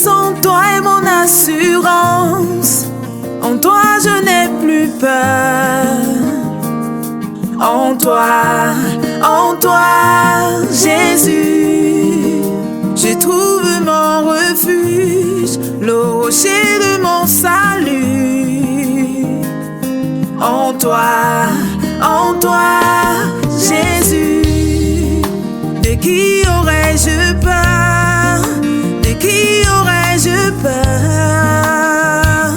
force en toi est mon assurance. En toi je n'ai plus peur. En toi, Jésus, je trouve mon refuge, le rocher de mon salut. En toi, Jésus, de qui aurais-je peur? De qui aurais-je peur?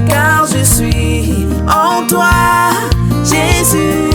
Car je suis en toi, Jésus.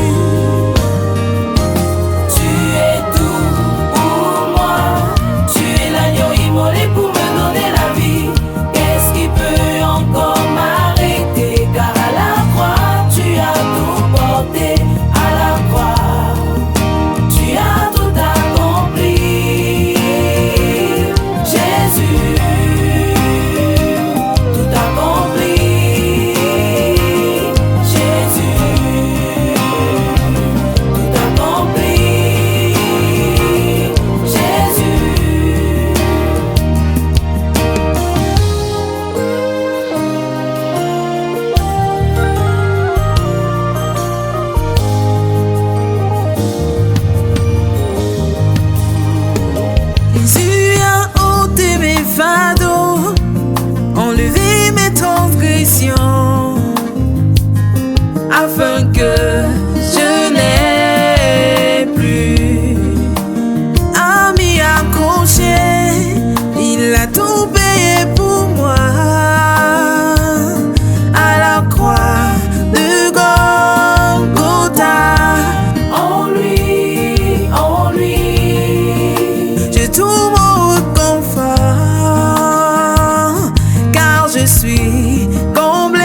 Afin que je n'ai plus à m'y accrocher, il a tout payé pour moi à la croix de Golgotha. En lui, je trouve mon réconfort, car je suis comblé.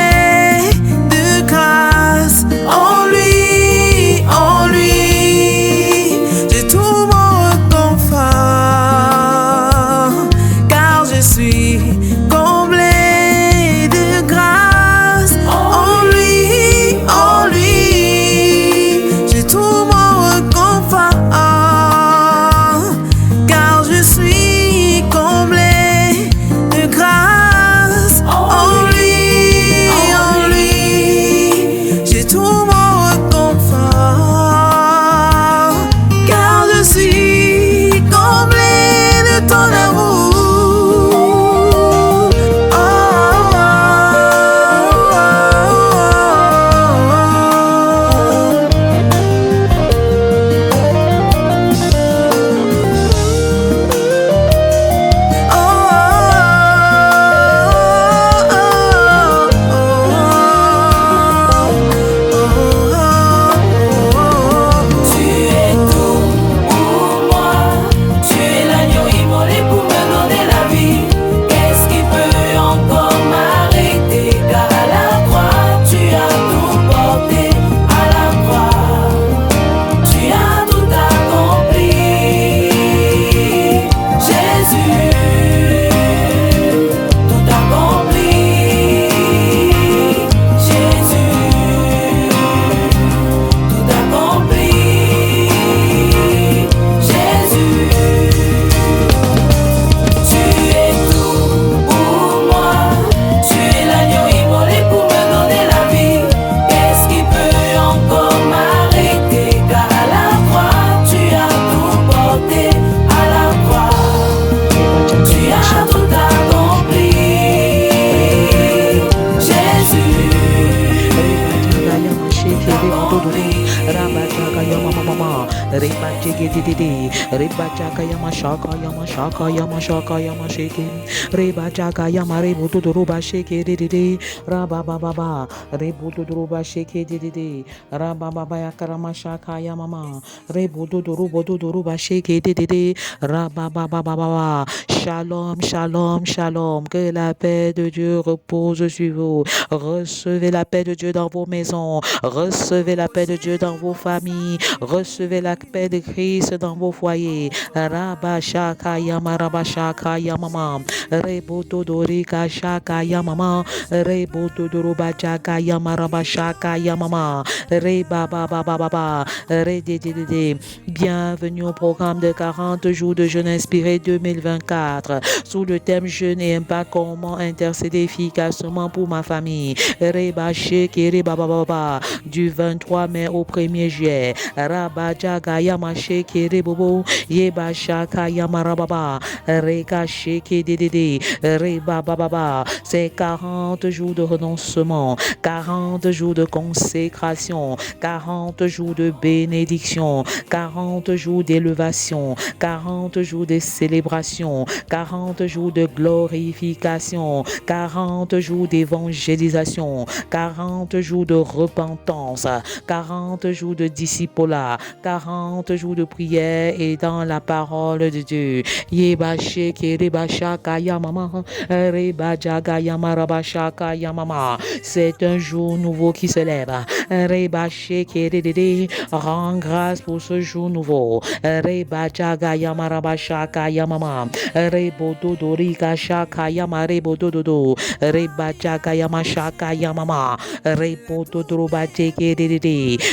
Reba Jaka Yama Shaka Yama Shaka Yama Shaka Yama Shake Reba Jaka Yama Rebutu Ruba Shake Didi Raba Baba Rebutu Ruba Shake Didi Raba Baba Yakarama Shaka Yama Rebutu Ruba Shake Didi Raba Baba Shalom Shalom Shalom, que la paix de Dieu repose sur vous. Recevez la paix de Dieu dans vos maisons, recevez la paix de Dieu dans vos familles, recevez la paix de Christ dans vos foyers. Rabashaka Yamarabashaka Yamama. Rebotodorika Shaka Yamama. Rebotodorobachaka Yamarabashaka Yamama. Rebababababa. Rededede. Bienvenue au programme de 40 jours de jeûne inspiré 2024 sous le thème jeûne et impact, comment intercéder efficacement pour ma famille. Rebaché Kerebababa du 23 mai au 1er juillet. Rabajaga Yamaché Kerebobo Yebashaka Yamarababa Rekaché Kedede Rebababa. C'est 40 jours de renoncement, 40 jours de consécration, 40 jours de bénédiction, 40 jours d'élévation, 40 jours de célébration, 40 jours de glorification, 40 jours d'évangélisation, 40 jours de repentance, 40 jours de discipulat, 40 jours de prière et dans la parole de Dieu. Yebaché Kerebashaka Yamama Rebajaga Yamarabashaka Yamama. C'est un jour nouveau qui se lève. Rebaché Keredede. Rends grâce pour ce jour nouveau. Rebajaga Yamarabashaka Yamama. Rebododorika Shaka Yamarebododo. Rebajaga Yamashaka Yamama. Rebododorobajeke.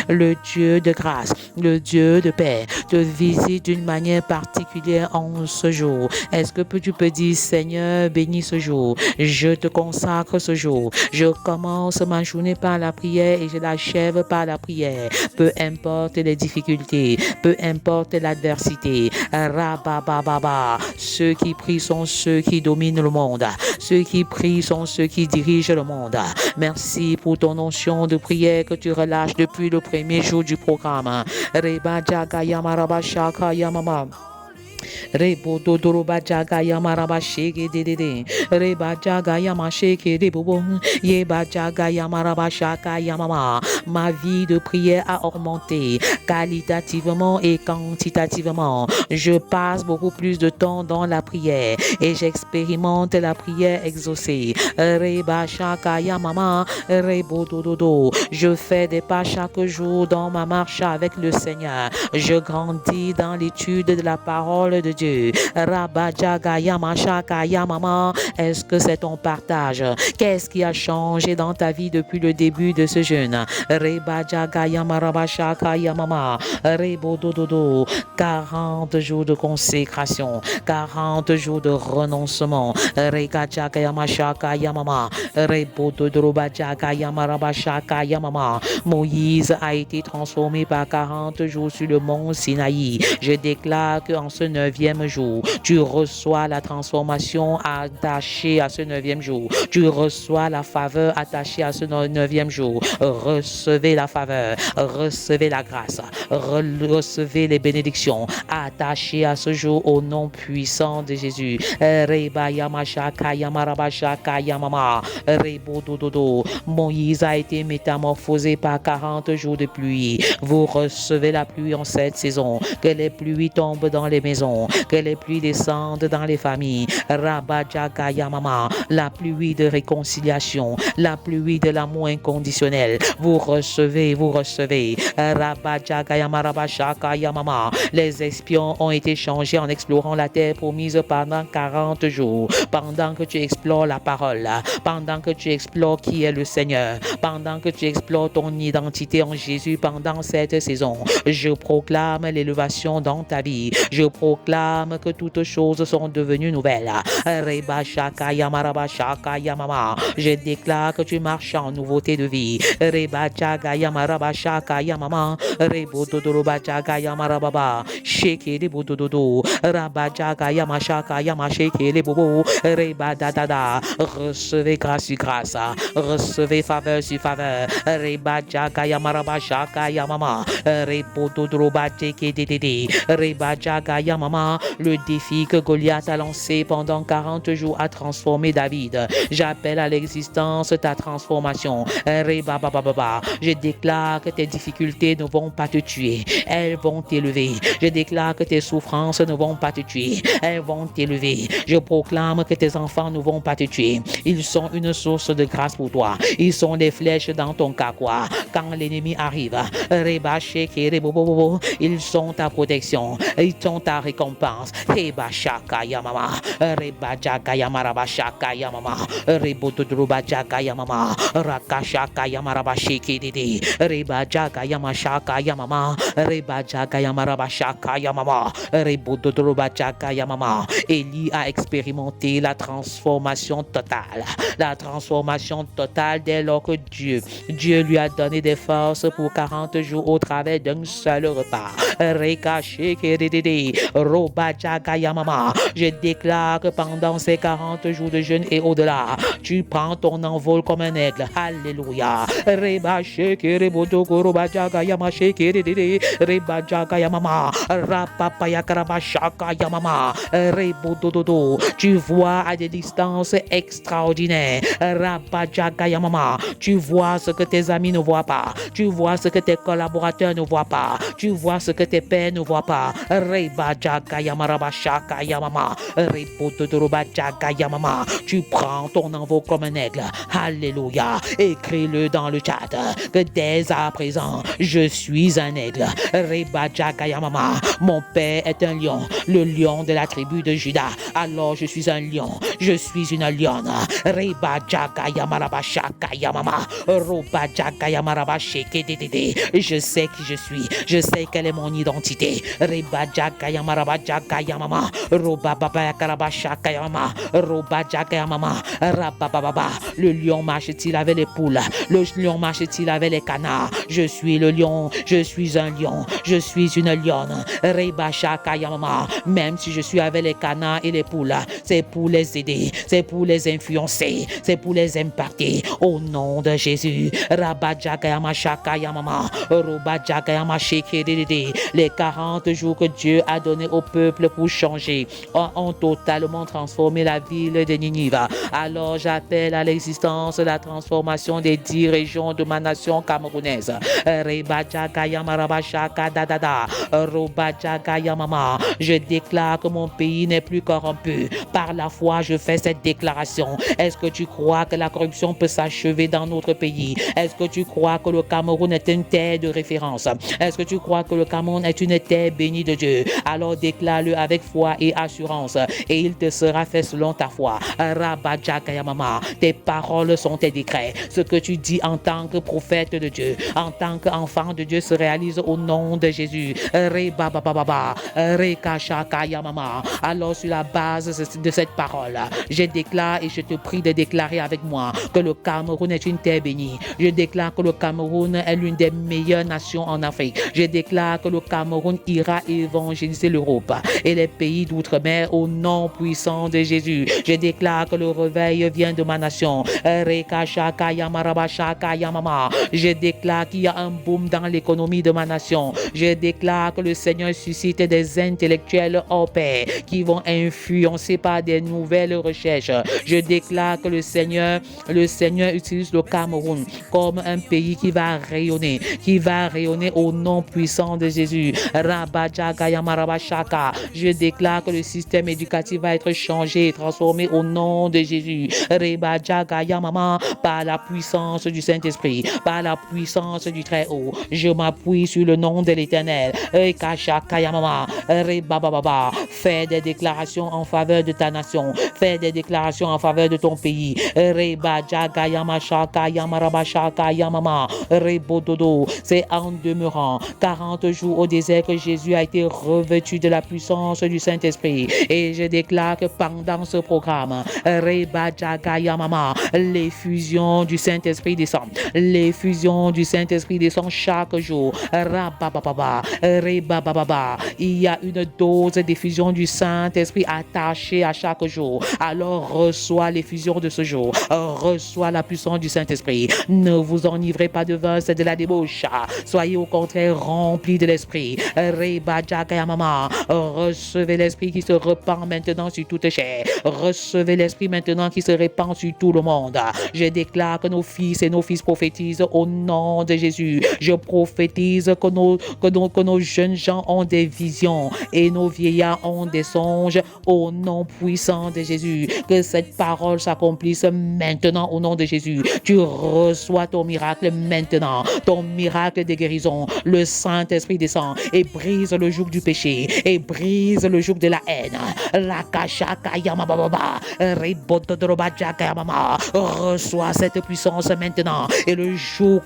Le Dieu de grâce, le Dieu de paix, te visite d'une manière particulière en ce jour. Est-ce que tu peux dire, Seigneur, bénis ce jour. Je te consacre ce jour. Je commence ma journée par la prière et je l'achève par la prière. Peu importe les difficultés, peu importe l'adversité. Rabababa. Ceux qui prient sont ceux qui dominent le monde. Ceux qui prient sont ceux qui dirigent le monde. Merci pour ton onction de prière que tu relâches depuis le 1er jour du programme. Reba Jaga Yamarabashaka Yamama. Rebo Doroba Jaga Yamaraba Sheke Dede Reba Jaga Yamasheke Debobo Yeba Jaga Yamaraba Shaka Yamama. Ma vie de prière a augmenté qualitativement et quantitativement. Je passe beaucoup plus de temps dans la prière et j'expérimente la prière exaucée. Reba Shaka Yamama Rebo Dodo. Je fais des pas chaque jour dans ma marche avec le Seigneur. Je grandis dans l'étude de la parole de Dieu. Rabajaga Yamashaka Yamama. Est-ce que c'est ton partage? Qu'est-ce qui a changé dans ta vie depuis le début de ce jeûne? Rebajaga Yamarabashaka Yamama. Rebodododo. 40 jours de consécration, 40 jours de renoncement. Regajaga Yamashaka Yamama. Rebododorobajaga Yamarabashaka Yamama. Moïse a été transformé par 40 jours sur le mont Sinaï. Je déclare qu'en ce 9e jour, tu reçois la transformation attachée à ce 9e jour. Tu reçois la faveur attachée à ce 9e jour. Recevez la faveur, recevez la grâce, recevez les bénédictions attachées à ce jour au nom puissant de Jésus. Reba Yamashaka Yamarabashaka Yamama. Rebo Dododo. Moïse a été métamorphosé par 40 jours de pluie. Vous recevez la pluie en cette saison. Que les pluies tombent dans les maisons, que les pluies descendent dans les familles. Rabajaga Yamama. La pluie de réconciliation, la pluie de l'amour inconditionnel. Vous recevez, vous recevez. Rabajaga Yamarabashaka Yamama. Les espions ont été changés en explorant la terre promise pendant 40 jours. Pendant que tu explores la parole, pendant que tu explores qui est le Seigneur, pendant que tu explores ton identité en Jésus pendant cette saison, je proclame l'élévation dans ta vie. Je proclame que toutes choses sont devenues nouvelles. Reba Shaka Yamaraba Shaka Yamama. Je déclare que tu marches en nouveauté de vie. Reba Chaga Yamaraba Shaka Yamama. Rebo Dodoroba Chaga Yamarababa. Sheke de Bododo. Raba Chaga Yamashaka Yamasheke de Bobo. Reba Dada. Recevez grâce sur grâce. Recevez faveur sur faveur. Reba Chaga Yamaraba Shaka Yamama. Rebo Dodoroba Cheke de Reba Chaga Yamama. mama. Le défi que Goliath a lancé pendant 40 jours a transformé David. J'appelle à l'existence ta transformation. Je déclare que tes difficultés ne vont pas te tuer. Elles vont t'élever. Je déclare que tes souffrances ne vont pas te tuer. Elles vont t'élever. Je proclame que tes enfants ne vont pas te tuer. Ils sont une source de grâce pour toi. Ils sont des flèches dans ton carquois. Quand l'ennemi arrive, ils sont ta protection. Ils sont ta récompense. Élie a expérimenté la transformation totale. La transformation totale dès lors que Dieu lui a donné des forces pour 40 jours au travers d'un seul repas. Je déclare que pendant ces 40 jours de jeûne et au-delà, tu prends ton envol comme un aigle. Alléluia. Tu vois à des distances extraordinaires. Tu vois ce que tes amis ne voient pas. Tu vois ce que tes collaborateurs ne voient pas. Tu vois ce que tes pères ne voient pas. Tu prends ton envol comme un aigle. Alléluia. Écris-le dans le chat que dès à présent, je suis un aigle. Mon père est un lion, le lion de la tribu de Juda. Alors je suis un lion, je suis une lionne. Je sais qui je suis, je sais quelle est mon identité. Le lion marche-t-il avec les poules? Le lion marche-t-il avec les canards? Je suis le lion, je suis un lion, je suis une lionne. Même si je suis avec les canards et les poules, c'est pour les aider, c'est pour les influencer, c'est pour les impacter. Au nom de Jésus. Les 40 jours que Dieu a donné au peuple pour changer ont totalement transformé la ville de Ninive. Alors j'appelle à l'existence la transformation des 10 régions de ma nation camerounaise. Je déclare que mon pays n'est plus corrompu. Par la foi, je fais cette déclaration. Est-ce que tu crois que la corruption peut s'achever dans notre pays? Est-ce que tu crois que le Cameroun est une terre de référence? Est-ce que tu crois que le Cameroun est une terre bénie de Dieu? Alors déclare-le avec foi et assurance et il te sera fait selon ta foi. Tes paroles sont tes décrets. Ce que tu dis en tant que prophète de Dieu, en tant qu'enfant de Dieu se réalise au nom de Jésus. Alors sur la base de cette parole, je déclare et je te prie de déclarer avec moi que le Cameroun est une terre bénie. Je déclare que le Cameroun est l'une des meilleures nations en Afrique. Je déclare que le Cameroun ira évangéliser l'Europe et les pays d'outre-mer au nom puissant de Jésus. Je déclare que le réveil vient de ma nation. Je déclare qu'il y a un boom dans l'économie de ma nation. Je déclare que le Seigneur suscite des intellectuels hors pair qui vont influencer par des nouvelles recherches. Je déclare que le Seigneur utilise le Cameroun comme un pays qui va rayonner au nom puissant de Jésus. Je déclare que le système éducatif va être changé et transformé au nom de Jésus. Par la puissance du Saint-Esprit, par la puissance du Très-Haut, je m'appuie sur le nom de l'Éternel. Fais des déclarations en faveur de ta nation. Fais des déclarations en faveur de ton pays. C'est en demeurant 40 jours au désert que Jésus a été revêtu de la puissance du Saint-Esprit. Et je déclare que pendant ce programme, les fusions du Saint-Esprit descendent. Les fusions du Saint-Esprit descendent chaque jour. Il y a une dose d'effusion du Saint-Esprit attachée à chaque jour. Alors reçois l'effusion de ce jour. Reçois la puissance du Saint-Esprit. Ne vous enivrez pas de vin, c'est de la débauche. Soyez au contraire remplis de l'Esprit. Recevez l'Esprit qui se répand maintenant sur toute chair. Recevez l'Esprit maintenant qui se répand sur tout le monde. Je déclare que nos fils et nos fils prophétisent au nom de Jésus. Je prophétise que nos jeunes gens ont des visions et nos vieillards ont des songes au nom puissant de Jésus. Que cette parole s'accomplisse maintenant au nom de Jésus. Tu reçois ton miracle maintenant, ton miracle de guérison. Le Saint-Esprit descend et brise le joug du péché et brise le joug de la haine. La kashaka yamababa, reçois cette puissance maintenant et le joug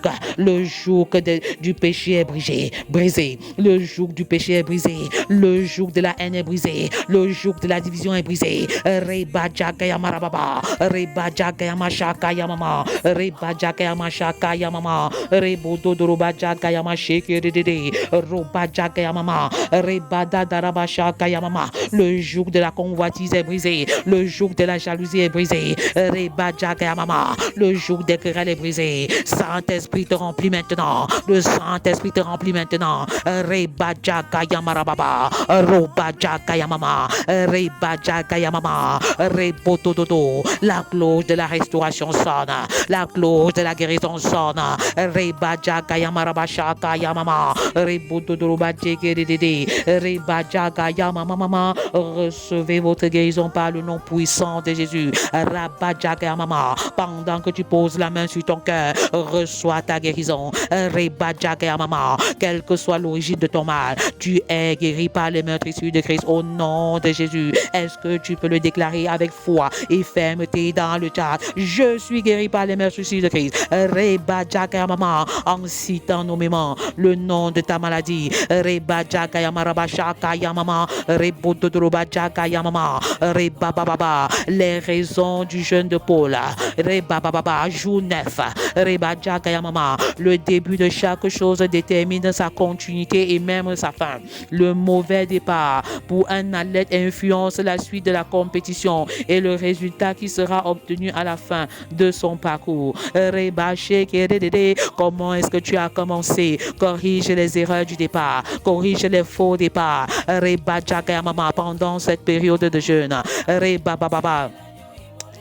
du péché est brisé. Le joug du péché est brisé. Le joug de la haine est brisé. Le joug de la division est brisé. Reba jaka yamarababa, reba jaka yamashaka yamama, reba jaka yamashaka yamama, rebo dodoroba jaka yamasheke dedede, roba jaka yamama, reba dadaraba shaka yamama. Le joug de la convoitise est brisé. Le joug de la jalousie est brisé. Reba jaka yamama. Le joug des querelles est brisé. Saint-Esprit te remplit maintenant. Le Saint-Esprit te remplit maintenant. Reba jaka yamarababa, roba jaka yamama, reba jaka yamama, rebo dododo. La cloche de la restauration sonne. La cloche de la guérison sonne. Reba jaka yamaraba shaka yamama, rebo dodo bajeke dedede, reba jaka yamama. Recevez votre guérison par le nom puissant de Jésus. Rabba jaka yamama. Pendant que tu poses la main sur ton cœur, reçois ta guérison. Reba jaka yamama. Quelle que soit l'origine de ton mal, tu es guéri par les meurtrissures de Christ au nom de Jésus. Est-ce que tu peux le déclarer avec foi et fermeté dans le chat? Je suis guéri par les meurtrissures de Christ. Reba jaka yamama. En citant nommément le nom de ta maladie. Reba jaka yamaraba shaka yamama, rebo dodoroba jaka yamama, reba bababa. Les raisons du jeûne de Paul. Reba bababa, jour 9. Reba jaka yamama. Le début de chaque chose détermine sa continuité et même sa fin. Le mauvais départ pour un athlète influence la suite de la compétition et le résultat qui sera obtenu à la fin de son parcours. Reba shekedede. Comment est-ce que tu as commencé? Corrige les erreurs du départ. Corrige les faux départs. Reba jaka yamama pendant cette période de jeûne. Reba bababa.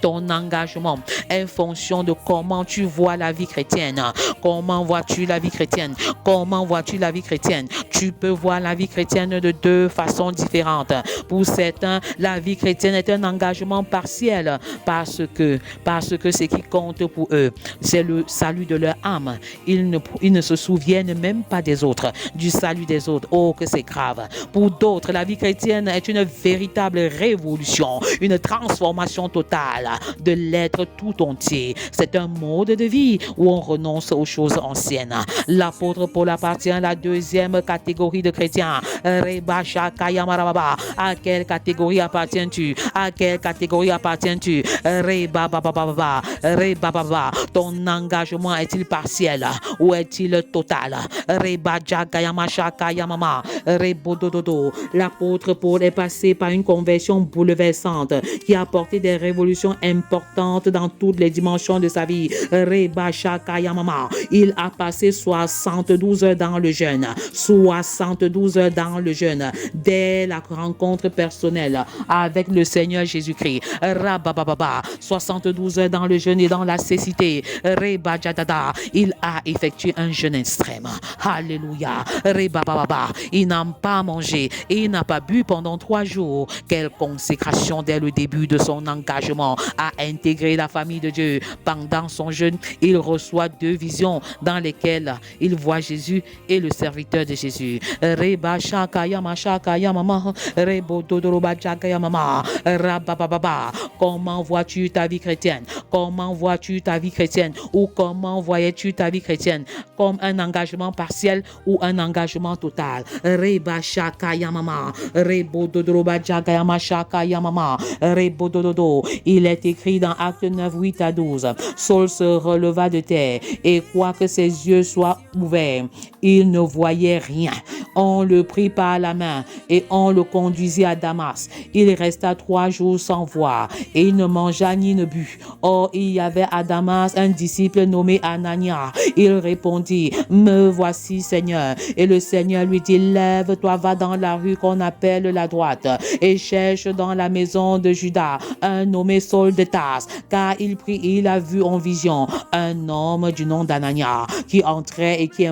Ton engagement est fonction de comment tu vois la vie chrétienne. Comment vois-tu la vie chrétienne? Comment vois-tu la vie chrétienne? Tu peux voir la vie chrétienne de deux façons différentes. Pour certains, la vie chrétienne est un engagement partiel parce que ce qui compte pour eux, c'est le salut de leur âme. Ils ne se souviennent même pas des autres, du salut des autres. Oh, que c'est grave. Pour d'autres, la vie chrétienne est une véritable révolution, une transformation totale de l'être tout entier. C'est un mode de vie où on renonce aux choses anciennes. L'apôtre Paul appartient à la deuxième catégorie de chrétiens. Reba shaka yamarababa. À quelle catégorie appartiens-tu? À quelle catégorie appartiens-tu? Reba bababa. Reba baba. Ton engagement est-il partiel ou est-il total? Reba jaka yamashaka yamama. Rebo dododo. L'apôtre Paul est passé par une conversion bouleversante qui a apporté des révolutions importantes dans toutes les dimensions de sa vie. Reba shaka yamama. Il a passé 72 heures dans le jeûne. 72 heures dans le jeûne. Dès la rencontre personnelle avec le Seigneur Jésus-Christ. Rabababa. 72 heures dans le jeûne et dans la cécité. Reba jadada. Il a effectué un jeûne extrême. Alléluia. Reba bababa. Il n'a pas mangé et il n'a pas bu pendant 3 jours. Quelle consécration dès le début de son engagement à intégrer la famille de Dieu. Pendant son jeûne, il reçoit 2 visions dans lesquelles il voit Jésus et le serviteur de Jésus. Reba shaka yama shaka yamama. Rebo dodoroba shaka yamama. Rabababa. Comment vois-tu ta vie chrétienne? Comment vois-tu ta vie chrétienne? Ou comment voyais-tu ta vie chrétienne? Comme un engagement partiel ou un engagement total? Reba shaka yamama. Rebo dodoroba shaka yama shaka yamama. Rebo dododo. Il est écrit dans Acte 9, 8 8 à 12. Saul se releva de terre et quoique ses yeux soient ouverts, il ne voyait rien. On le prit par la main et on le conduisit à Damas. Il resta 3 jours sans voir et il ne mangea ni ne but. Or, il y avait à Damas un disciple nommé Anania. Il répondit, me voici, Seigneur. Et le Seigneur lui dit, lève-toi, va dans la rue qu'on appelle la droite et cherche dans la maison de Judas un nommé Saul de Tarse, car il a vu en vision un homme du nom d'Anania qui entrait et qui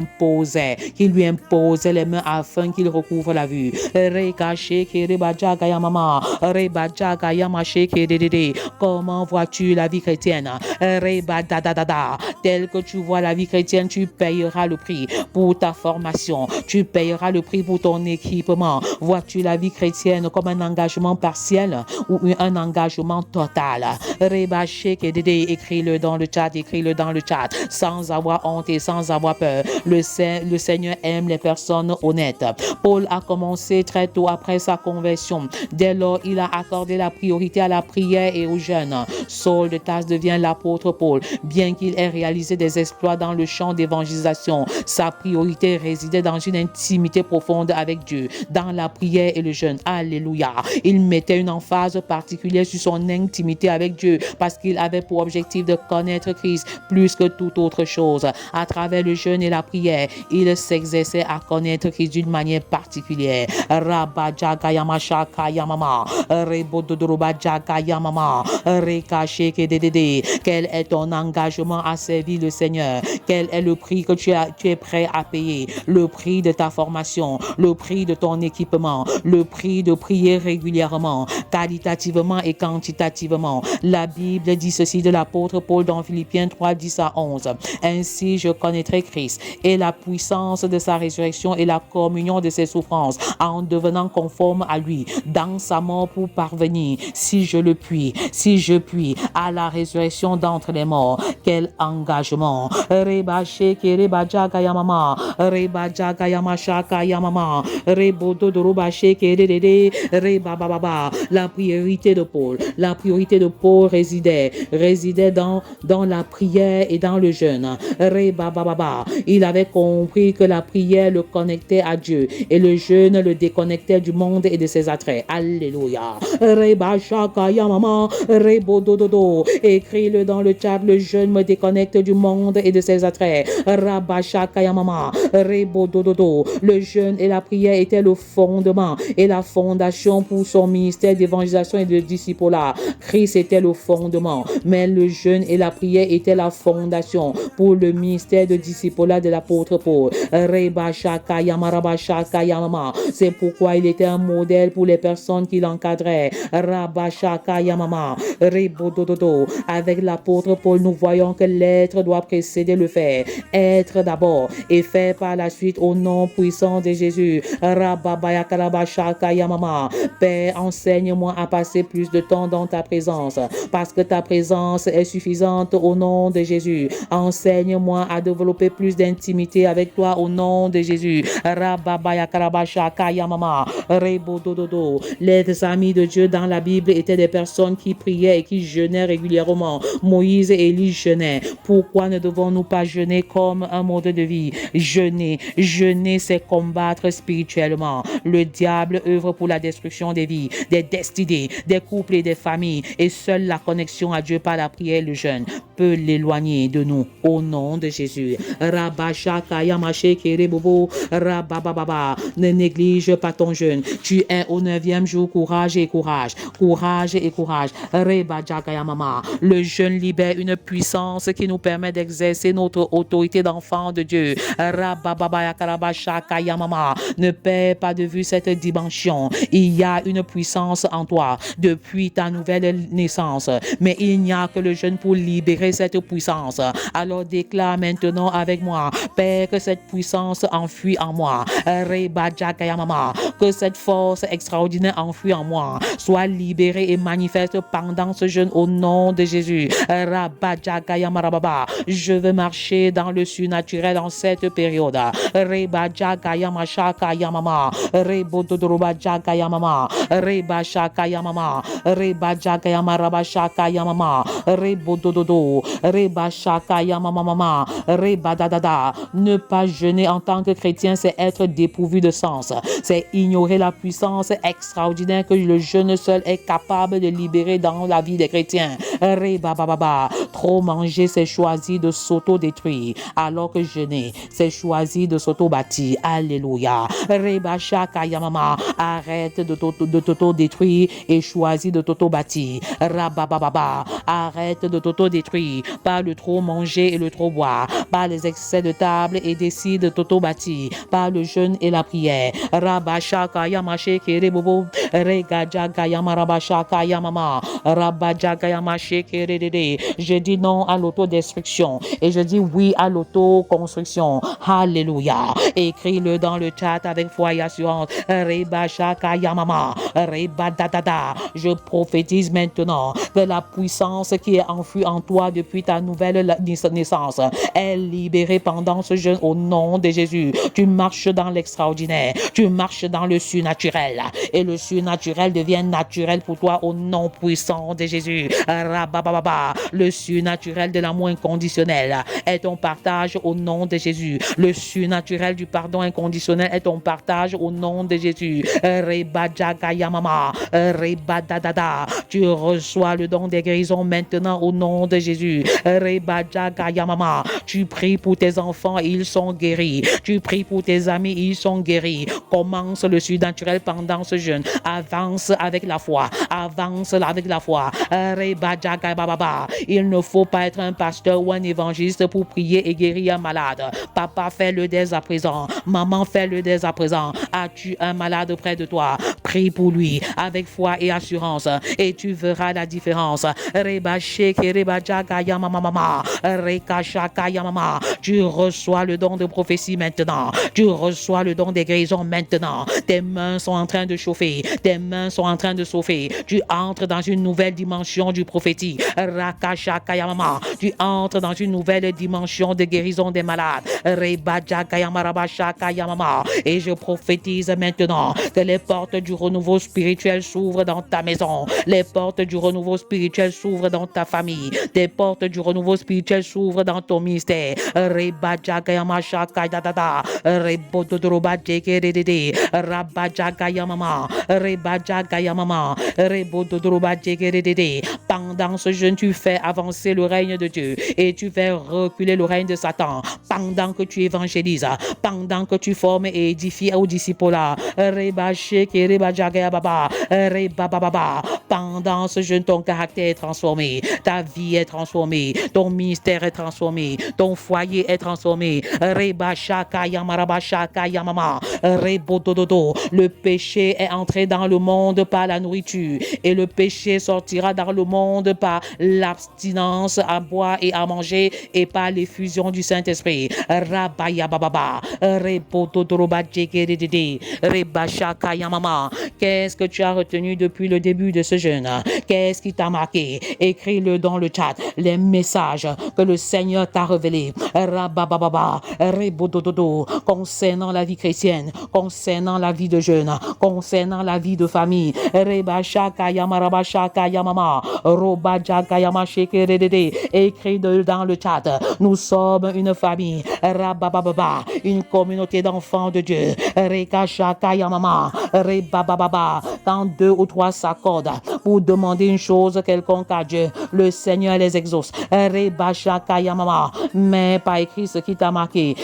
lui imposait les mains afin qu'il recouvre la vue. Comment vois-tu la vie chrétienne? Tel que tu vois la vie chrétienne, tu payeras le prix pour ta formation, tu payeras le prix pour ton équipement. Vois-tu la vie chrétienne comme un engagement partiel ou un engagement total? Écris-le dans le chat, sans avoir honte et sans avoir peur. Le Seigneur aime les personnes honnêtes. Paul a commencé très tôt après sa conversion. Dès lors, il a accordé la priorité à la prière et aux jeûnes. Saul de Tarse devient l'apôtre Paul. Bien qu'il ait réalisé des exploits dans le champ d'évangélisation, sa priorité résidait dans une intimité profonde avec Dieu, dans la prière et le jeûne. Alléluia. Il mettait une emphase particulière sur son intimité avec Dieu parce qu'il avait pour objectif de connaître Christ plus que toute autre chose. À travers le jeûne et la prière, il s'exerçait à connaître Christ d'une manière particulière. Quel est ton engagement à servir le Seigneur? Quel est le prix que tu es prêt à payer? Le prix de ta formation, le prix de ton équipement, le prix de prier régulièrement, qualitativement et quantitativement. La Bible dit ceci de l'apôtre Paul dans Philippiens 3, 10 à 11. Ainsi je connaîtrai Christ et la puissance de sa résurrection et la communion de ses souffrances en devenant conforme à lui dans sa mort pour parvenir, si je puis, à la résurrection d'entre les morts. Quel engagement! La priorité de Paul résidait dans la prière et dans le jeûne. Il avait compris que la prière le connectait à Dieu et le jeûne le déconnectait du monde et de ses attraits. Alléluia. Écris-le dans le chat, le jeûne me déconnecte du monde et de ses attraits. Le jeûne et la prière étaient le fondement et la fondation pour son ministère d'évangélisation et de discipulat. Christ était le fondement, mais le jeûne et la prière étaient la fondation pour le ministère de discipulat de l'apôtre Paul. C'est pourquoi il était un modèle pour les personnes qui l'encadraient. Avec l'apôtre Paul, nous voyons que l'être doit précéder le faire. Être d'abord et faire par la suite au nom puissant de Jésus. Père, enseigne-moi à passer plus de temps dans ta présence parce que ta présence est suffisante au nom de Jésus. Enseigne-moi à développer plus d'intimité avec toi au nom de Jésus. Les amis de Dieu dans la Bible étaient des personnes qui priaient et qui jeûnaient régulièrement. Moïse et Élie jeûnaient. Pourquoi ne devons-nous pas jeûner comme un mode de vie? Jeûner, c'est combattre spirituellement. Le diable œuvre pour la destruction des vies, des destinées, des couples et des familles. Et seule la connexion à Dieu par la prière et le jeûne peut l'éloigner de nous. Au nom de Jésus. Ne néglige pas ton jeûne. Tu es au 9e jour. Courage et courage. Courage et courage. Le jeûne libère une puissance qui nous permet d'exercer notre autorité d'enfant de Dieu. Ne perds pas de vue cette dimension. Il y a une puissance en toi depuis ta nouvelle naissance. Mais il n'y a que le jeûne pour libérer libérer cette puissance. Alors déclare maintenant avec moi, Père, que cette puissance enfuie en moi. Que cette force extraordinaire enfuie en moi soit libérée et manifeste pendant ce jeûne au nom de Jésus. Je veux marcher dans le surnaturel en cette période. Ne pas jeûner en tant que chrétien, c'est être dépourvu de sens. C'est ignorer la puissance extraordinaire que le jeûne seul est capable de libérer dans la vie des chrétiens. Trop manger, c'est choisir de s'auto-détruire, alors que jeûner, c'est choisir de s'auto-bâtir. Alléluia. Arrête de t'auto-détruire et choisis de t'auto-bâtir. Arrête de t'auto-détruire par le trop manger et le trop boire, par les excès de table et décide de t'auto-bâtir par le jeûne et la prière. Je dis non à l'autodestruction et je dis oui à l'autoconstruction. Alléluia. Écris-le dans le chat avec foi et assurance. Je prophétise maintenant que la puissance qui est enfouie en toi depuis ta nouvelle naissance est libérée pendant ce jeûne au nom de Jésus. Tu marches dans l'extraordinaire, tu marches dans le surnaturel et le surnaturel devient naturel pour toi au nom puissant de Jésus. Le surnaturel de l'amour inconditionnel est ton partage au nom de Jésus. Le surnaturel du pardon inconditionnel est ton partage au nom de Jésus. Tu reçois le don des guérisons maintenant au nom de Jésus. Tu pries pour tes enfants, ils sont guéris. Tu pries pour tes amis, ils sont guéris. Commence le surnaturel pendant ce jeûne. Avance avec la foi. Avance avec la foi. Il ne faut pas être un pasteur ou un évangéliste pour prier et guérir un malade. Papa, fais-le dès à présent. Maman, fais-le dès à présent. As-tu un malade près de toi? Prie pour lui avec foi et assurance et tu verras la différence. Tu reçois le don de prophétie maintenant. Tu reçois le don des guérisons maintenant. Tes mains sont en train de chauffer. Tes mains sont en train de chauffer. Tu entres dans une nouvelle dimension du prophétique. Tu entres dans une nouvelle dimension de guérison des malades. Et je prophétise maintenant que les portes du renouveau spirituel s'ouvrent dans ta maison. Les portes du renouveau spirituel s'ouvrent dans ta famille. Des portes du renouveau spirituel s'ouvrent dans ton ministère. Pendant ce jeûne, tu fais avancer le règne de Dieu et tu fais reculer le règne de Satan. Pendant que tu évangélises, pendant que tu formes et édifies au disciple-là, pendant ce jeûne, ton caractère est transformé, ta vie est transformée, ton ministère est transformé, ton foyer est transformé. Le péché est entré dans le monde par la nourriture et le péché sortira dans le monde par l'abstinence à boire et à manger et par l'effusion du Saint-Esprit. Qu'est-ce que tu as retenu depuis le début de ce jeûne? Qu'est-ce qui t'a marqué? Écris-le dans le chat. Les messages que le Seigneur t'a révélés concernant la vie chrétienne, concernant la vie de jeûne, concernant la vie de famille. Écris dans le chat. Nous sommes une famille, une communauté d'enfants de Dieu. Quand deux ou trois s'accordent pour demander une chose quelconque à Dieu, le Seigneur les exauce. Mais pas écrit ce qui t'a marqué.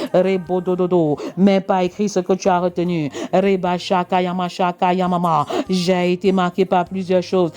Mais pas écrit ce que tu as retenu. J'ai été marqué par plusieurs choses.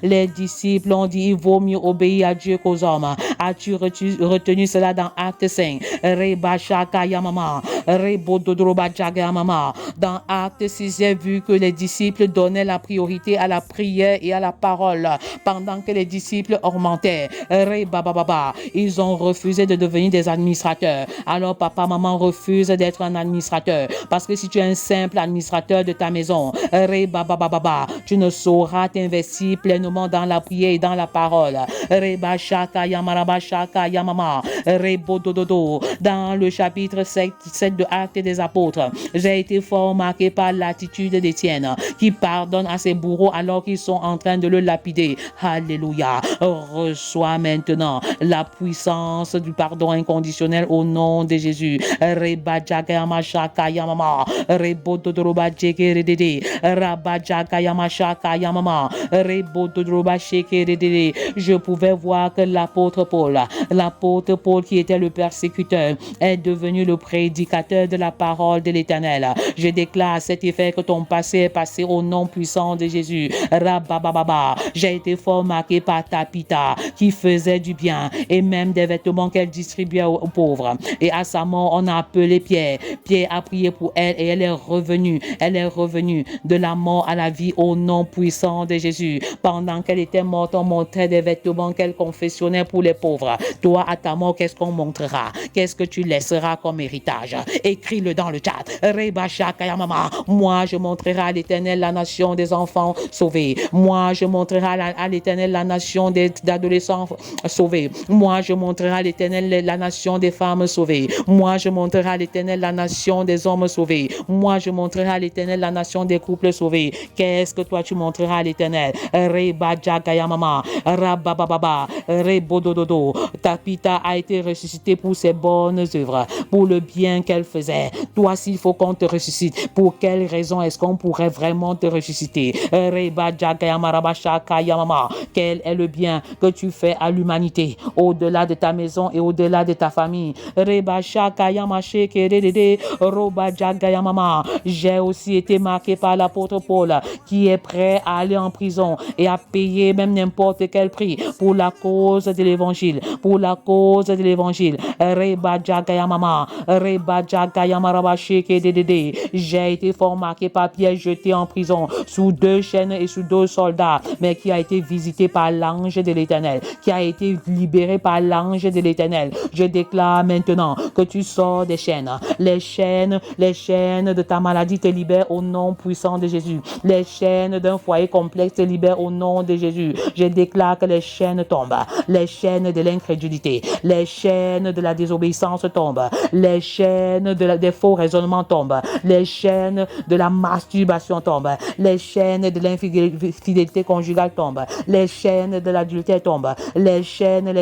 Les disciples ont dit il vaut mieux obéir à Dieu qu'aux hommes. As-tu retenu cela dans Acte 5? Reba Shaka Yamama, Rebo Dodroba Jaga Mama. Dans Acte 6, j'ai vu que les disciples donnaient la priorité à la prière et à la parole pendant que les disciples augmentaient. Reba Baba, ils ont refusé de devenir des administrateurs. Alors papa, maman refuse d'être un administrateur parce que si tu es un simple administrateur de ta maison, Reba Baba, tu ne sauras t'investir pleinement dans la prière et dans la parole. Reba Shaka Yamaraba Shaka Yamama, Rebo Dododo. Dans le chapitre 7 de Actes des Apôtres, j'ai été fort marqué par l'attitude d'Étienne qui pardonne à ses bourreaux alors qu'ils sont en train de le lapider. Alléluia. Reçois maintenant la puissance du pardon inconditionnel au nom de Jésus. Reba Jagayama Shaka Yamama, Rebo Dodoroba Jekeredede, Rabba Jagayama Shaka Yamama, Rebo Dodoroba Shekeredede. Je pouvais voir que l'apôtre Paul qui était le persécuteur, est devenu le prédicateur de la parole de l'Éternel. Je déclare à cet effet que ton passé est passé au nom puissant de Jésus. Rabababa. J'ai été fort marqué par Tapita qui faisait du bien et même des vêtements qu'elle distribuait aux pauvres. Et à sa mort, on a appelé Pierre. Pierre a prié pour elle et elle est revenue. Elle est revenue de la mort à la vie au nom puissant de Jésus. Pendant qu'elle était morte, on montrait des vêtements qu'elle confessionnait pour les pauvres. Toi, à ta mort, qu'est-ce qu'on montrera? Qu'est-ce que tu laisseras comme héritage? Écris-le dans le chat. Reba Shaka Yamama. Moi, je montrerai à l'Éternel la nation des enfants sauvés. Moi, je montrerai à l'Éternel la nation des adolescents sauvés. Moi, je montrerai à l'Éternel la nation des femmes sauvées. Moi, je montrerai à l'Éternel la nation des hommes sauvés. Moi, je montrerai à l'Éternel la nation des couples sauvés. Qu'est-ce que toi tu montreras à l'Éternel? Reba Jaga Yamama, Rabababa, Rebodododo. Tapita a été ressuscitée pour ses bonnes œuvres, pour le bien qu'elle faisait. Toi, s'il faut qu'on te ressuscite, pour quelle raison est-ce qu'on pourrait vraiment te ressusciter? Reba Jaga Yamama, Shaka Yamama. Quel est le bien que tu fais à l'humanité, au-delà de ta maison et au-delà de ta famille? Reba Shaka Yamache Kedede, Roba Jaga Yamama. J'ai aussi été marqué par l'apôtre Paul qui est prêt à aller en prison et à payer même n'importe quel prix pour la cause de l'évangile, pour la cause de l'évangile. Reba Jaga Yamama, Reba Jaga Yamaraba Kedede. J'ai été fort marqué par Pierre jeté en prison sous 2 chaînes et sous 2 soldats, mais qui a été visité par l'ange de l'Éternel, qui a été libéré par l'ange de l'Éternel. Je déclare maintenant que tu sors des chaînes. Les chaînes de ta maladie te libèrent au nom puissant de Jésus. Les chaînes d'un foyer complexe te libèrent au nom de Jésus. Je déclare que les chaînes tombent. Les chaînes de l'incrédulité, les chaînes de la désobéissance tombent. Les chaînes des faux raisonnements tombent. Les chaînes de la masturbation tombent. Les chaînes de l'infidélité conjugale tombent. Les chaînes de l'adultère tombent. Les chaînes.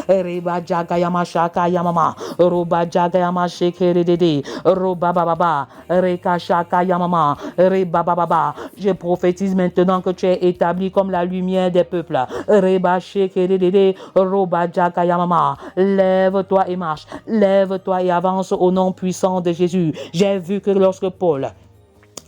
Reba Jagayama Shaka Yamama, Roba Jagayama Shekeredede, Roba Baba, Reka Shaka Yamama, Reba Baba. Je prophétise maintenant que tu es établi comme la lumière des peuples. Reba Shekeredede, Roba Jagayamama. Lève-toi et marche. Lève-toi et avance au nom puissant de Jésus. J'ai vu que lorsque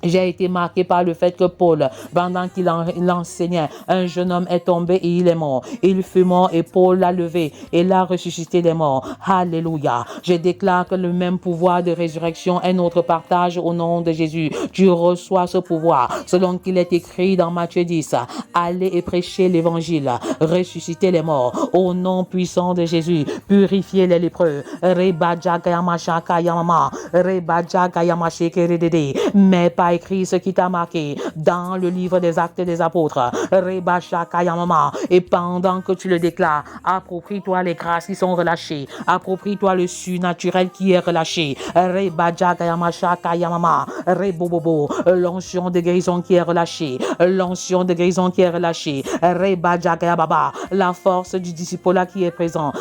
j'ai été marqué par le fait que Paul, pendant qu'il enseignait, un jeune homme est tombé et il est mort. Il fut mort et Paul l'a levé et l'a ressuscité des morts. Alléluia. Je déclare que le même pouvoir de résurrection est notre partage au nom de Jésus. Tu reçois ce pouvoir selon qu'il est écrit dans Matthieu 10. Allez et prêchez l'évangile. Ressuscitez les morts au nom puissant de Jésus. Purifiez les lépreux. Reba Jagayama Shaka Yamama. Reba Jagayama Shekeredede. Mais pas écrit ce qui t'a marqué dans le livre des Actes des Apôtres. Reba Shaka Yamama. Et pendant que tu le déclares, approprie-toi les grâces qui sont relâchées. Approprie-toi le surnaturel qui est relâché. Reba Jagayama Shaka Yamama. Rebobobo. L'onction de guérison qui est relâchée. L'onction de guérison qui est relâchée. Reba Jagayababa. La force du disciple qui est présente.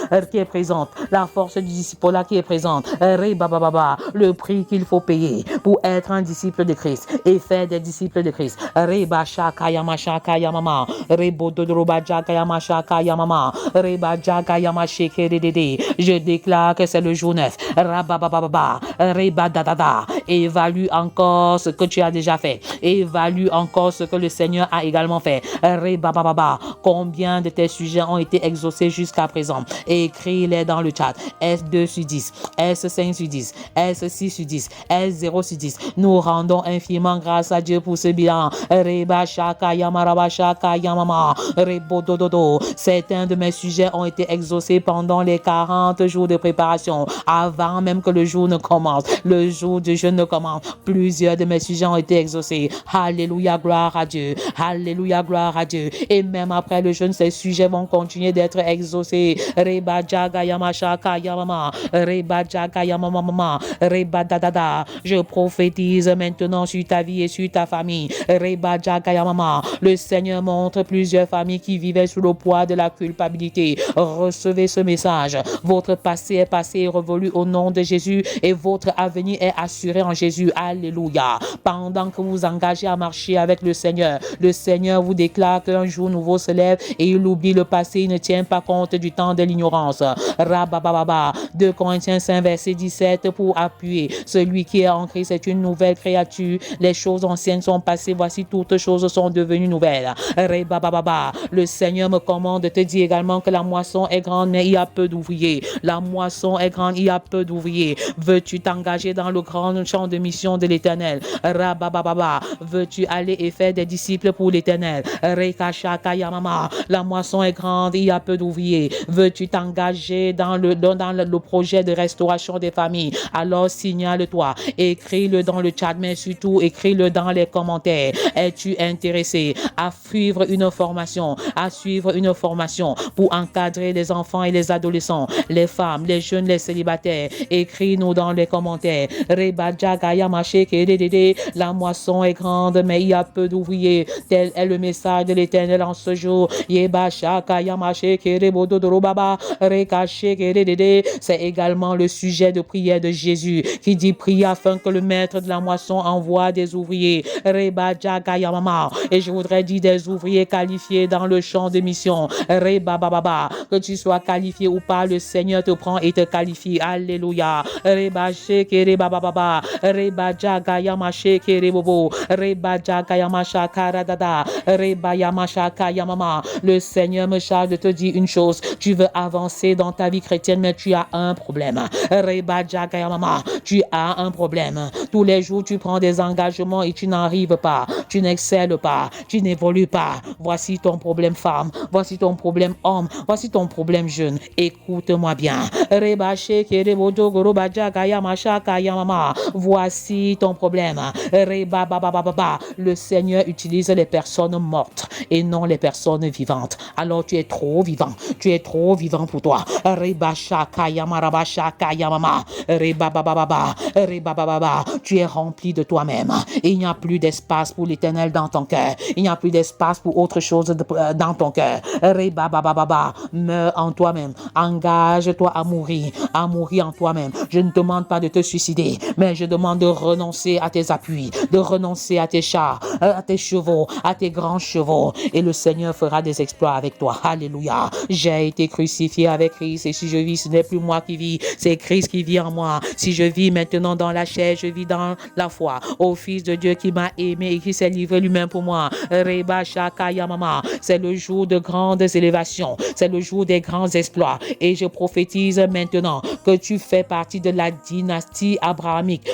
La force du disciple qui est présente. Reba Baba. Le prix qu'il faut payer pour être un disciple de Christ et faire des disciples de Christ. Reba Shaka Yama Shaka Yamama. Rebo Dodroba Jaga Yama Shaka Yamama. Reba Jaga Yama Shekeredede. Je déclare que c'est le jour 9. Rabababa. Reba Dadada. Évalue encore ce que tu as déjà fait. Évalue encore ce que le Seigneur a également fait. Combien de tes sujets ont été exaucés jusqu'à présent? Écris-les dans le chat. Est-ce 2 sur 10? Est-ce 5 sur 10? Est-ce 6 sur 10? Est-ce 0 sur 10? Nous rendons infiniment grâce à Dieu pour ce bilan. Certains de mes sujets ont été exaucés pendant les 40 jours de préparation, avant même que le jour ne commence. Le jour du jeûne ne commence. Plusieurs de mes sujets ont été exaucés. Alléluia, gloire à Dieu. Alléluia, gloire à Dieu. Et même après le jeûne, ces sujets vont continuer d'être exaucés. Je prophétise maintenant sur ta vie et sur ta famille. Le Seigneur montre plusieurs familles qui vivaient sous le poids de la culpabilité. Recevez ce message. Votre passé est passé et révolu au nom de Jésus et votre avenir est assuré en Jésus. Alléluia. Pendant que vous engagez à marcher avec le Seigneur vous déclare qu'un jour nouveau se lève et il oublie le passé, il ne tient pas compte du temps de l'ignorance. 2 Corinthiens 5 verset 17 pour appuyer. Celui qui est en Christ est une nouvelle créature. Les choses anciennes sont passées, voici toutes choses sont devenues nouvelles. Le Seigneur me commande de te dire également que la moisson est grande mais il y a peu d'ouvriers. La moisson est grande, il y a peu d'ouvriers. Veux-tu t'engager dans le grand champ de mission de l'Éternel? Veux-tu aller et faire des disciples pour l'Éternel? La moisson est grande, il y a peu d'ouvriers. Veux-tu t'engager dans le projet de restauration des familles? Alors signale-toi, écris-le dans le chat, mais surtout écris-le dans les commentaires. Es-tu intéressé à suivre une formation, pour encadrer les enfants et les adolescents, les femmes, les jeunes, les célibataires? Écris-nous dans les commentaires. La moisson est grande, mais il y a peu d'ouvriers. Tel est le message de l'Éternel en ce jour. C'est également le sujet de prière de Jésus qui dit: prie afin que le maître de la moisson envoie des ouvriers. Et je voudrais dire des ouvriers qualifiés dans le champ de mission. Que tu sois qualifié ou pas, le Seigneur te prend et te qualifie. Alléluia. Le Seigneur me charge de te dire une chose. Tu veux avancer dans ta vie chrétienne, mais tu as un problème. Tu as un problème. Tous les jours, tu prends des engagements et tu n'arrives pas. Tu n'excelles pas. Tu n'évolues pas. Voici ton problème femme. Voici ton problème homme. Voici ton problème jeune. Écoute-moi bien. Voici ton problème. Le Seigneur utilise les personnes mortes et non les personnes vivantes. Alors tu es trop vivant. Tu es trop vivant pour toi. Tu es rempli de toi-même. Il n'y a plus d'espace pour l'Éternel dans ton cœur. Il n'y a plus d'espace pour autre chose dans ton cœur. Meurs en toi-même. Engage-toi à mourir en toi-même. Je ne demande pas de te suicider, mais je demande de renoncer à tes appuis, de renoncer à tes chars, à tes chevaux, à tes grands chevaux, et le Seigneur fera des exploits avec toi. Alléluia. J'ai été crucifié avec Christ, et si je vis, ce n'est plus moi qui vis, c'est Christ qui vit en moi. Si je vis maintenant dans la chair, je vis dans la foi au Fils de Dieu qui m'a aimé et qui s'est livré lui-même pour moi. C'est le jour de grandes élévations, c'est le jour des grands exploits, et je prophétise maintenant que tu fais partie de la dynastie abrahamique,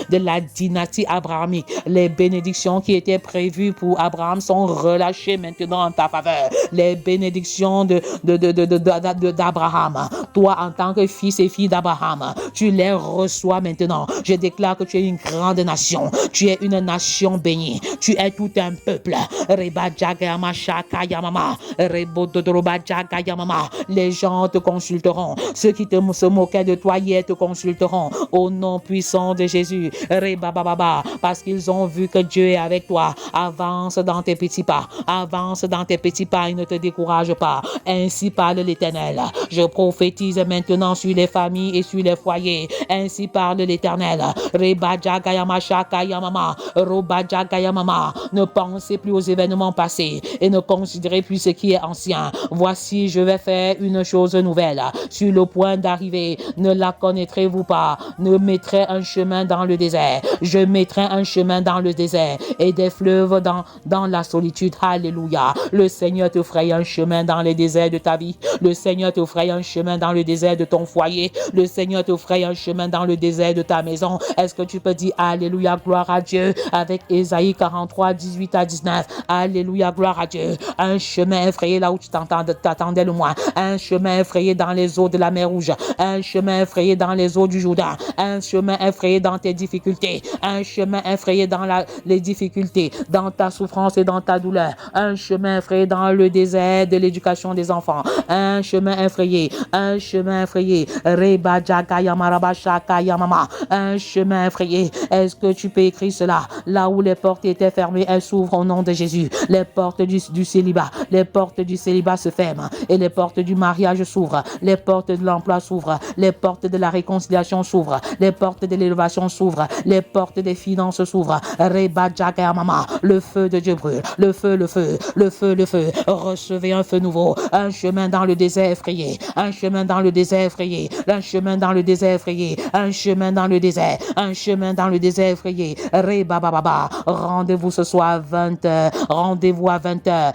Les bénédictions qui étaient prévues pour Abraham sont relâchées maintenant en ta faveur. Les bénédictions d'Abraham, toi en tant que fils et fille d'Abraham, tu les reçois maintenant. Je déclare que tu es une grande nation, tu es une nation bénie, tu es tout un peuple. Les gens te consulteront, ceux qui se moquaient de toi hier te consulteront au nom puissant de Jésus. Parce qu'ils ont vu que Dieu est avec toi. Avance dans tes petits pas, et ne te décourage pas. Ainsi parle l'Éternel. Je prophétise maintenant sur les familles et sur les foyers. Ainsi parle l'Éternel. Ne pensez plus aux événements passés et ne considérez plus ce qui est ancien. Voici, je vais faire une chose nouvelle. Sur le point d'arriver, ne la connaîtrez-vous pas? Ne mettrai un chemin dans le désert. Je mettrai un chemin dans le désert et des fleuves dans la solitude. Alléluia. Le Seigneur te fraye un chemin dans les déserts de ta vie. Le Seigneur te fraye un chemin dans le désert de ton foyer. Le Seigneur te fraye un chemin dans le désert de ta maison. Est-ce que tu peux dire Alléluia, gloire à Dieu avec Ésaïe 43, 18 à 19. Alléluia, gloire à Dieu. Un chemin effrayé là où tu t'attendais le moins. Un chemin effrayé dans les eaux de la mer Rouge. Un chemin effrayé dans les eaux du Jourdain. Un chemin effrayé dans tes difficultés. Un chemin effrayé dans les difficultés, dans ta souffrance et dans ta douleur. Un chemin effrayé dans le désert de l'éducation des enfants. Un chemin effrayé. Un chemin effrayé. Reba Jaga Yamaraba Shaka Yamama. Un chemin effrayé. Est-ce que tu peux écrire cela? Là où les portes étaient fermées, elles s'ouvrent au nom de Jésus. Les portes du célibat. Les portes du célibat se ferment. Et les portes du mariage s'ouvrent. Les portes de l'emploi s'ouvrent. Les portes de la réconciliation s'ouvrent. Les portes de l'élévation s'ouvrent. Les portes des finances s'ouvrent. Reba Jaga Yamama. Le feu de Dieu brûle. Le feu, le feu. Le feu, le feu. Recevez un feu nouveau. Un chemin dans le désert effrayé. Un chemin dans le désert effrayé. Un chemin dans le désert effrayé. Un chemin dans le désert. Un chemin dans le désert effrayé. Reba Baba. Rendez-vous ce soir à 20h. Rendez-vous à 20h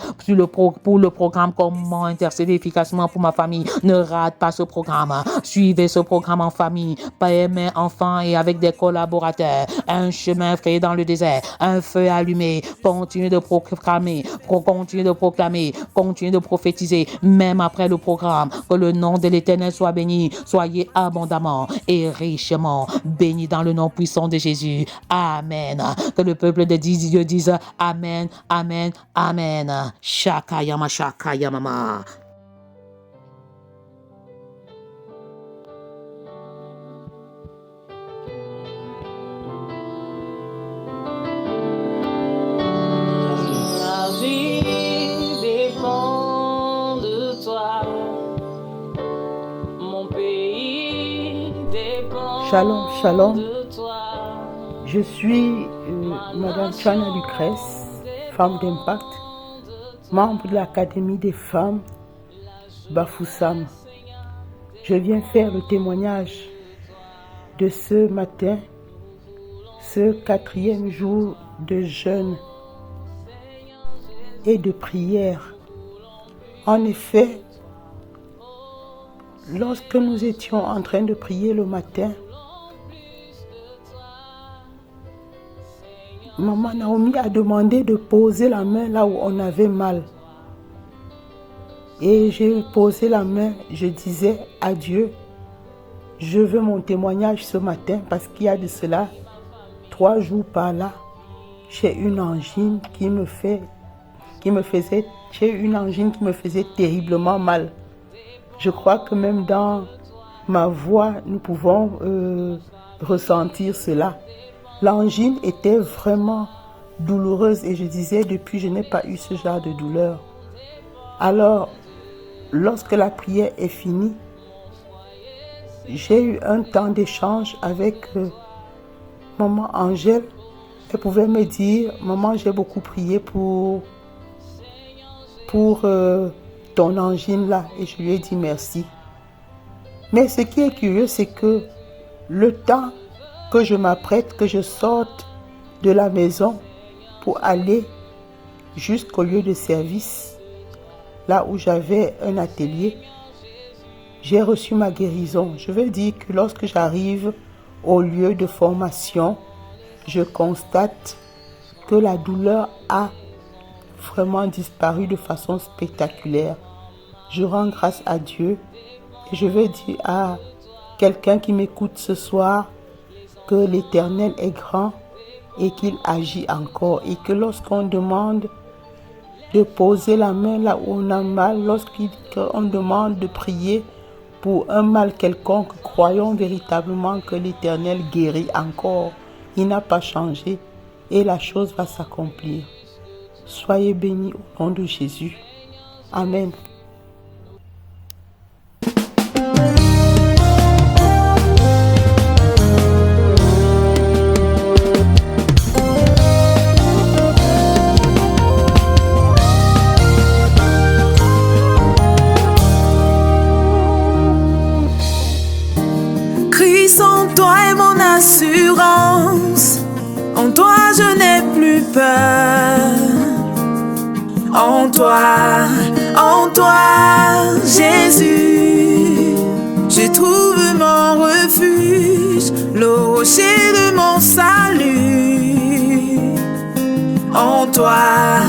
pour le programme Comment intercéder efficacement pour ma famille. Ne rate pas ce programme. Suivez ce programme en famille, père, mère, enfants et avec des collaborateurs. Un chemin effrayé dans le désert. Un feu allumé. Continuez de proclamer. Continuez de proclamer. Continuez de prophétiser. Même après le programme. Que le nom de l'Éternel soit béni. Soyez abondamment et richement bénis dans le nom puissant de Jésus. Amen. Que le peuple de Dieu dise Amen, Amen, Amen. Shaka Yama, Shaka Yamama. La vie dépend de toi. Mon pays dépend Shalom, shalom. de toi. Je suis Madame Chana Lucrèce, femme d'impact, membre de l'Académie des femmes Bafoussam. Je viens faire le témoignage de ce matin, ce 4e jour de jeûne et de prière. En effet, lorsque nous étions en train de prier le matin, Maman Naomi a demandé de poser la main là où on avait mal. Et j'ai posé la main, je disais à Dieu, je veux mon témoignage ce matin parce qu'il y a de cela 3 jours par là, j'ai une angine qui me faisait terriblement mal. Je crois que même dans ma voix, nous pouvons ressentir cela. L'angine était vraiment douloureuse et je disais, depuis, je n'ai pas eu ce genre de douleur. Alors, lorsque la prière est finie, j'ai eu un temps d'échange avec Maman Angèle. Elle pouvait me dire, maman, j'ai beaucoup prié pour ton angine là. Et je lui ai dit merci. Mais ce qui est curieux, c'est que le temps que je m'apprête, que je sorte de la maison pour aller jusqu'au lieu de service, là où j'avais un atelier, j'ai reçu ma guérison. Je veux dire que lorsque j'arrive au lieu de formation, je constate que la douleur a vraiment disparu de façon spectaculaire. Je rends grâce à Dieu et je veux dire à quelqu'un qui m'écoute ce soir que l'Éternel est grand et qu'il agit encore et que lorsqu'on demande de poser la main là où on a mal, lorsqu'on demande de prier pour un mal quelconque, croyons véritablement que l'Éternel guérit encore. Il n'a pas changé et la chose va s'accomplir. Soyez bénis au nom de Jésus. Amen. en toi, Jésus, je trouve mon refuge, le rocher de mon salut. En toi,